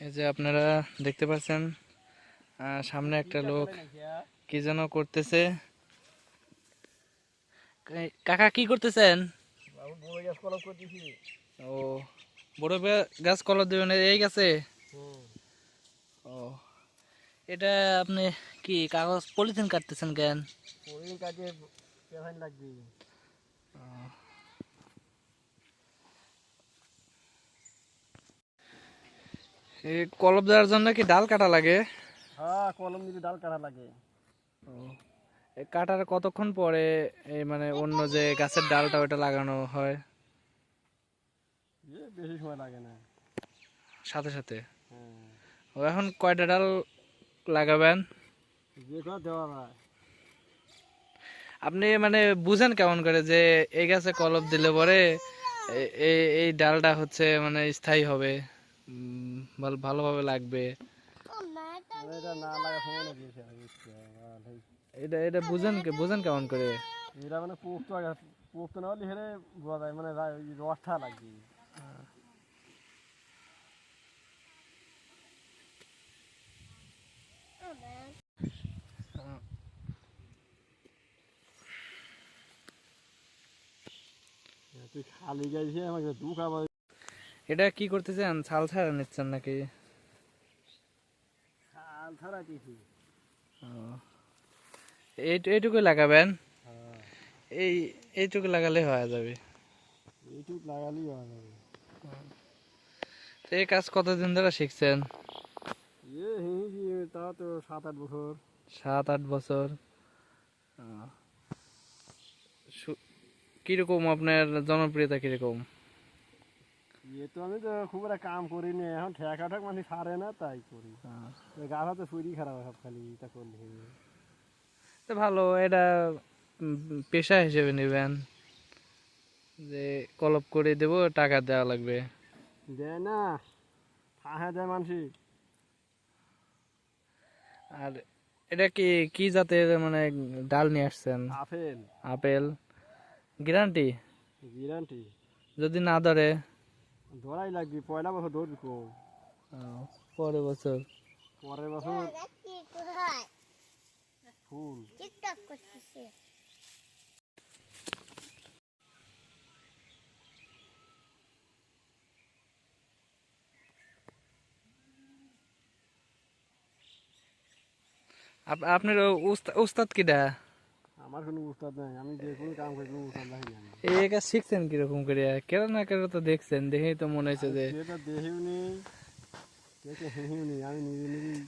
এই যে আপনারা দেখতে পাচ্ছেন সামনে একটা লোক কি যেন করতেছে। কাকা কি করতেছেন? ও, বড় গাছ কলম দেবেন এই গাছে? ও, এটা আপনি কি কাগজ পলিথিন কাটতেছেন কেন? এই কলম দেওয়ার জন্য কি ডাল কাটা লাগে? হ্যাঁ, কলম দিলে ডাল কাটা লাগে। ও, এই কাটার কতক্ষণ পরে এই মানে অন্য যে গাছের ডালটা ওটা লাগানো হয়? বেশি সময় লাগে না। সাথে সাথে? হ্যাঁ, ও, এখন কয়টা ডাল লাগাবেন? যে কোনো দেওয়া যায়। আপনি মানে বুঝেন কেমন করে যে এই গাছে কলম দিলে পরে এই এই ডালটা হচ্ছে মানে স্থায়ী হবে, ভালোভাবে লাগবে? এটা না লাগা সম্ভাবনা বেশি এটা এটা বুঝেন কেমন করে? এটা মানে পোক্ত না হলে হেরে বোঝা যায়, মানে রসটা লাগবে। তুই খালি গাইছে আমাকে দু খাবার। এটা কি করতেছেন, ছাল ছাড়া নিচ্ছেন নাকি? ছাল ছাড়া দিছি। ও, এইটুকু লাগাবেন? হ্যাঁ, এই এইটুকু লাগালে হয়ে যাবে। এইটুক লাগালেই হয়ে যাবে। তো এই কাজ কতদিন ধরে শিখছেন? হিহি তাও তো 7-8 বছর। 7-8 বছর? কিরকম আপনার জনপ্রিয়তা কিরকম? তো আমি তো খুব একটা কাম করিনি, এখন ঠেকা ঠেক মানে সারে না, তাই করি। গাছ হাতে শরীর খারাপ সব খালি এটা করলে। তো ভালো, এটা পেশা হিসেবে নেবেন যে কলপ করে দেব, টাকা দেওয়া লাগবে। দেয় না, ফাঁহে দেয় মানসি। আর এটা কি কি জাতের মানে ডাল নিয়ে আসছেন? আপেল। আপেল? গ্যারান্টি? গ্যারান্টি। যদি না ধরে? ধরাই লাগবে, পয়লা বছর ধরবি কম। ও, পরের বছর? পরের বছর ফুল। আপনার উস্তাদ কিডা? আমার কোনো উস্তাদ নাই, আমি যে কোনো কাম করি কোনো উস্তাদ নাই আমি। এই কাজ শিখছেন কিরকম করে? কেন না কেন তো দেখছেন, দেখেই তো মনে হয়েছে যে সেটা দেখিও নি, দেখে হেঁহিও নি, আমি নিজে নিজেই